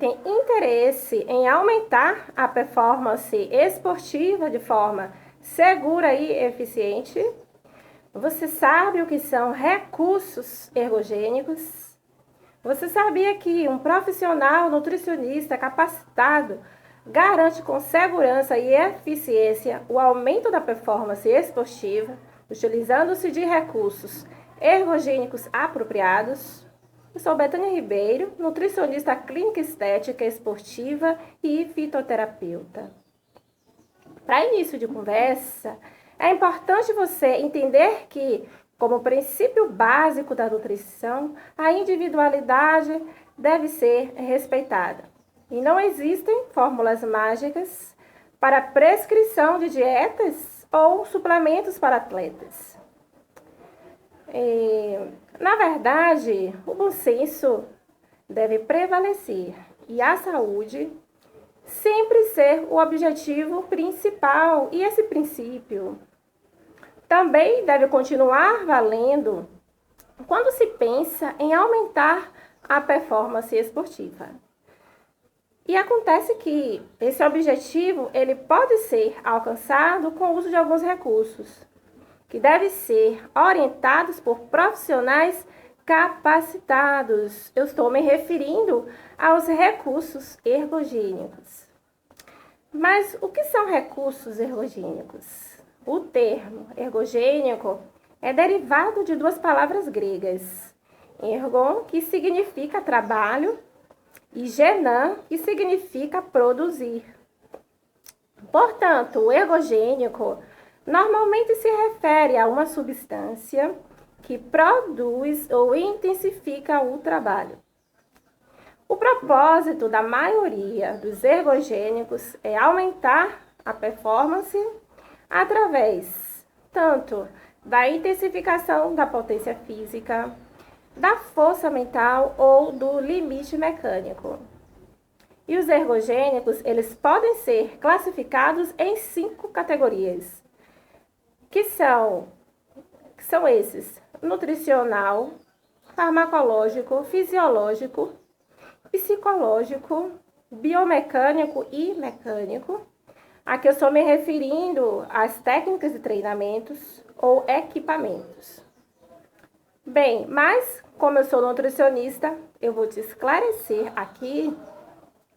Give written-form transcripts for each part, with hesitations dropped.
tem interesse em aumentar a performance esportiva de forma segura e eficiente? Você sabe o que são recursos ergogênicos? Você sabia que um profissional nutricionista capacitado garante com segurança e eficiência o aumento da performance esportiva, utilizando-se de recursos ergogênicos apropriados? Eu sou Betânia Ribeiro, nutricionista clínica estética esportiva e fitoterapeuta. Para início de conversa, é importante você entender que, como princípio básico da nutrição, a individualidade deve ser respeitada. E não existem fórmulas mágicas para prescrição de dietas ou suplementos para atletas. Na verdade, o bom senso deve prevalecer e a saúde sempre ser o objetivo principal. E esse princípio também deve continuar valendo quando se pensa em aumentar a performance esportiva. E acontece que esse objetivo ele pode ser alcançado com o uso de alguns recursos, que devem ser orientados por profissionais capacitados. Eu estou me referindo aos recursos ergogênicos. Mas o que são recursos ergogênicos? O termo ergogênico é derivado de duas palavras gregas. Ergon, que significa trabalho, e genan, que significa produzir. Portanto, o ergogênico normalmente se refere a uma substância que produz ou intensifica o trabalho. O propósito da maioria dos ergogênicos é aumentar a performance através tanto da intensificação da potência física, da força mental ou do limite mecânico. E os ergogênicos, eles podem ser classificados em 5 categorias, que são esses: nutricional, farmacológico, fisiológico, psicológico, biomecânico e mecânico. Aqui eu estou me referindo às técnicas de treinamentos ou equipamentos. Bem, mas como eu sou nutricionista, eu vou te esclarecer aqui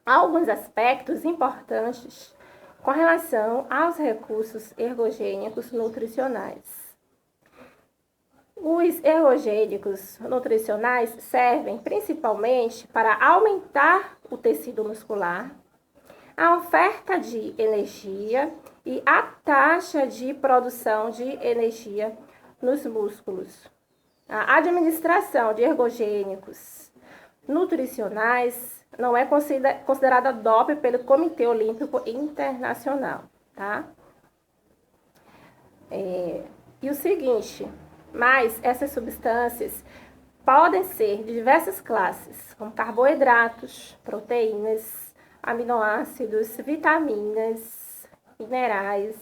alguns aspectos importantes com relação aos recursos ergogênicos nutricionais. Os ergogênicos nutricionais servem principalmente para aumentar o tecido muscular, a oferta de energia e a taxa de produção de energia nos músculos. A administração de ergogênicos nutricionais não é considerada doping pelo Comitê Olímpico Internacional, tá? E o seguinte, mas essas substâncias podem ser de diversas classes, como carboidratos, proteínas, aminoácidos, vitaminas, minerais,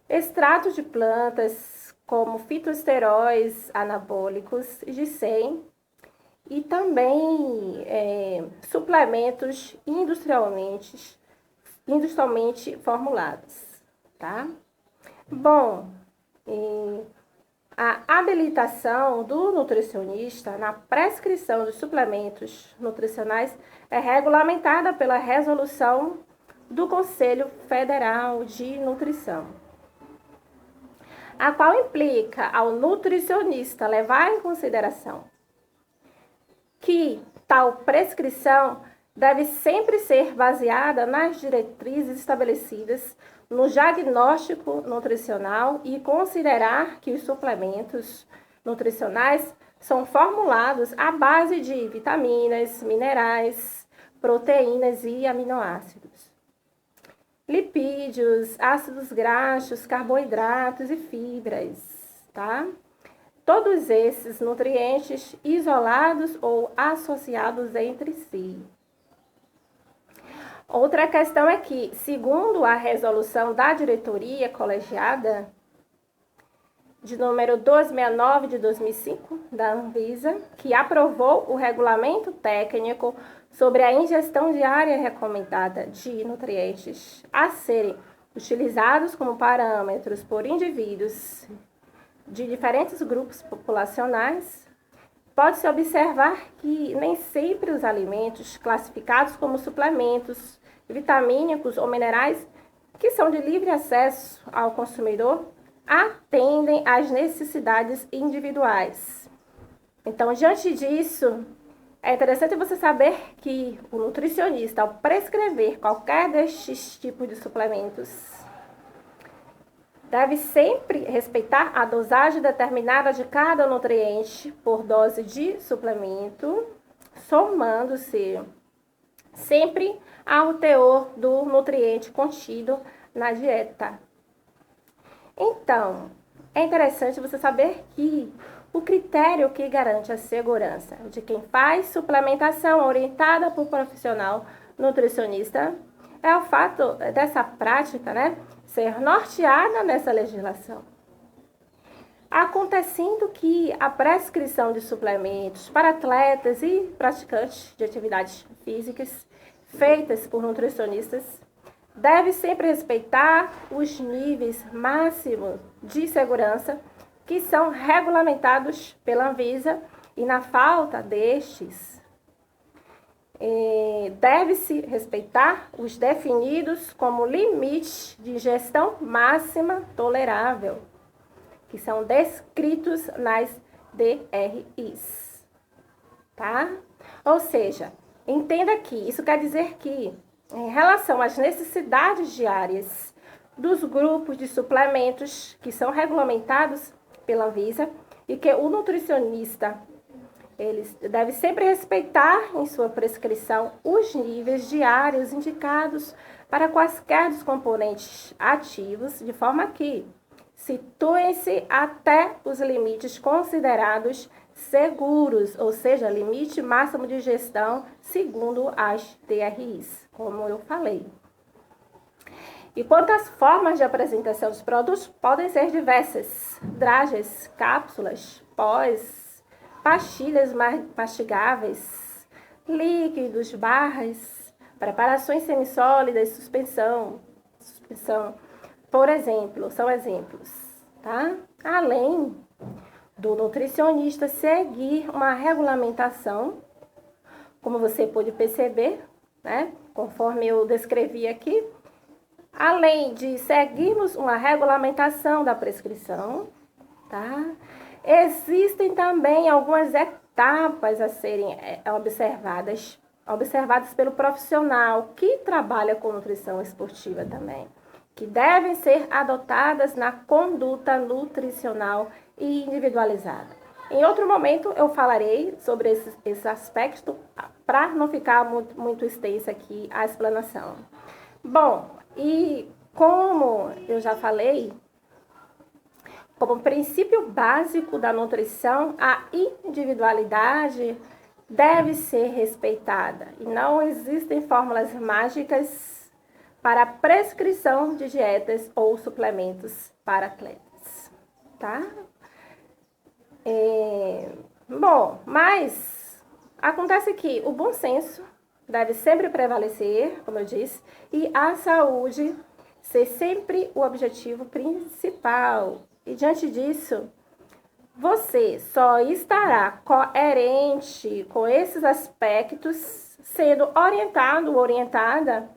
extratos de plantas, como fitoesteróis anabólicos, ginseng, e também suplementos industrialmente formulados, tá? Bom, a habilitação do nutricionista na prescrição de suplementos nutricionais é regulamentada pela resolução do Conselho Federal de Nutrição, a qual implica ao nutricionista levar em consideração que tal prescrição deve sempre ser baseada nas diretrizes estabelecidas no diagnóstico nutricional e considerar que os suplementos nutricionais são formulados à base de vitaminas, minerais, proteínas e aminoácidos, lipídios, ácidos graxos, carboidratos e fibras, tá? Todos esses nutrientes isolados ou associados entre si. Outra questão é que, segundo a resolução da diretoria colegiada de número 269 de 2005 da Anvisa, que aprovou o regulamento técnico sobre a ingestão diária recomendada de nutrientes a serem utilizados como parâmetros por indivíduos de diferentes grupos populacionais, pode-se observar que nem sempre os alimentos classificados como suplementos vitamínicos ou minerais, que são de livre acesso ao consumidor, atendem às necessidades individuais. Então, diante disso, é interessante você saber que o nutricionista, ao prescrever qualquer destes tipos de suplementos, deve sempre respeitar a dosagem determinada de cada nutriente por dose de suplemento, somando-se sempre ao teor do nutriente contido na dieta. Então, é interessante você saber que o critério que garante a segurança de quem faz suplementação orientada por profissional nutricionista é o fato dessa prática, ser norteada nessa legislação. Acontecendo que a prescrição de suplementos para atletas e praticantes de atividades físicas feitas por nutricionistas deve sempre respeitar os níveis máximos de segurança que são regulamentados pela Anvisa, e na falta destes, deve-se respeitar os definidos como limite de ingestão máxima tolerável, que são descritos nas DRIs, tá? Ou seja, entenda que isso quer dizer que, em relação às necessidades diárias dos grupos de suplementos que são regulamentados pela Anvisa, e que o nutricionista ele deve sempre respeitar em sua prescrição os níveis diários indicados para quaisquer dos componentes ativos, de forma que situem-se até os limites considerados seguros, ou seja, limite máximo de ingestão segundo as DRIs, como eu falei. E quanto às formas de apresentação dos produtos, podem ser diversas: dragens, cápsulas, pós, pastilhas mastigáveis, líquidos, barras, preparações semissólidas, suspensão, por exemplo, são exemplos, tá? Além do nutricionista seguir uma regulamentação, como você pode perceber, conforme eu descrevi aqui, além de seguirmos uma regulamentação da prescrição, tá? Existem também algumas etapas a serem observadas pelo profissional que trabalha com nutrição esportiva também, que devem ser adotadas na conduta nutricional e individualizada. Em outro momento eu falarei sobre esse aspecto para não ficar muito extensa aqui a explanação. Bom, e como eu já falei, como princípio básico da nutrição, a individualidade deve ser respeitada e não existem fórmulas mágicas para a prescrição de dietas ou suplementos para atletas, tá? Bom, mas acontece que o bom senso deve sempre prevalecer, como eu disse, e a saúde ser sempre o objetivo principal. E diante disso, você só estará coerente com esses aspectos sendo orientado ou orientada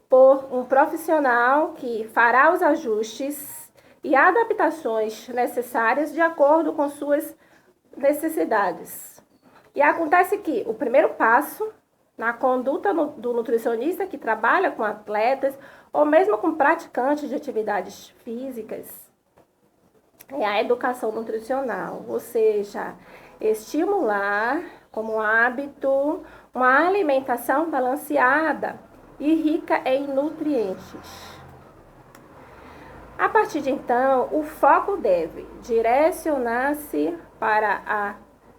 por um profissional que fará os ajustes e adaptações necessárias de acordo com suas necessidades. E acontece que o primeiro passo na conduta do nutricionista que trabalha com atletas ou mesmo com praticantes de atividades físicas é a educação nutricional, ou seja, estimular como hábito uma alimentação balanceada e rica em nutrientes. A partir de então, o foco deve direcionar-se para a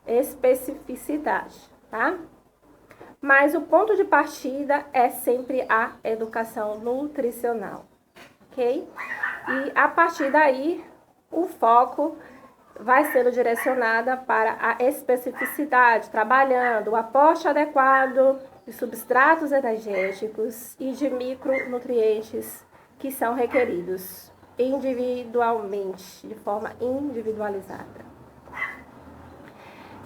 especificidade, tá? Mas o ponto de partida é sempre a educação nutricional, ok? E a partir daí, o foco vai sendo direcionada para a especificidade, trabalhando o aporte adequado de substratos energéticos e de micronutrientes que são requeridos individualmente, de forma individualizada.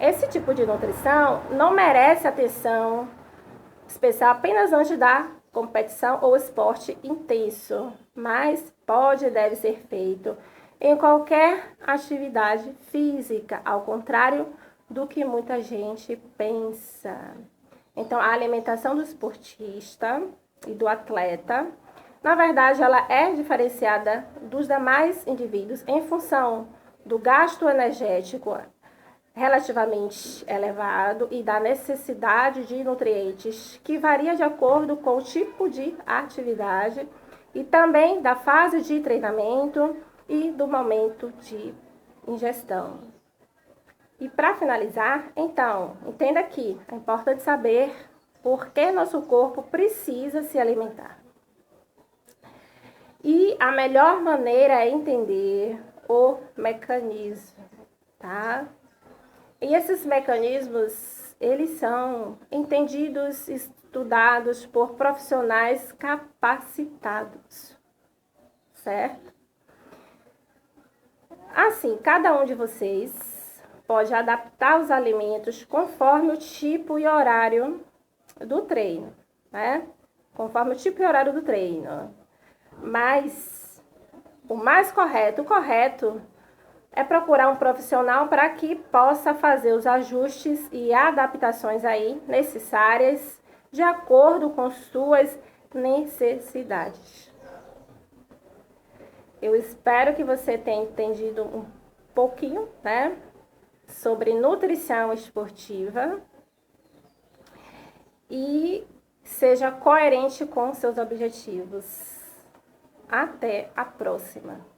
Esse tipo de nutrição não merece atenção especial apenas antes da competição ou esporte intenso, mas pode e deve ser feito em qualquer atividade física, ao contrário do que muita gente pensa. Então, a alimentação do esportista e do atleta, na verdade, ela é diferenciada dos demais indivíduos em função do gasto energético relativamente elevado e da necessidade de nutrientes, que varia de acordo com o tipo de atividade e também da fase de treinamento e do momento de ingestão. E para finalizar, então, entenda aqui, é importante saber por que nosso corpo precisa se alimentar. E a melhor maneira é entender o mecanismo, tá? E esses mecanismos, eles são entendidos, estudados por profissionais capacitados, certo? Assim, cada um de vocês pode adaptar os alimentos conforme o tipo e horário do treino, né? Conforme o tipo e horário do treino. Mas o mais correto, é procurar um profissional para que possa fazer os ajustes e adaptações aí necessárias de acordo com suas necessidades. Eu espero que você tenha entendido um pouquinho, né, sobre nutrição esportiva e seja coerente com seus objetivos. Até a próxima!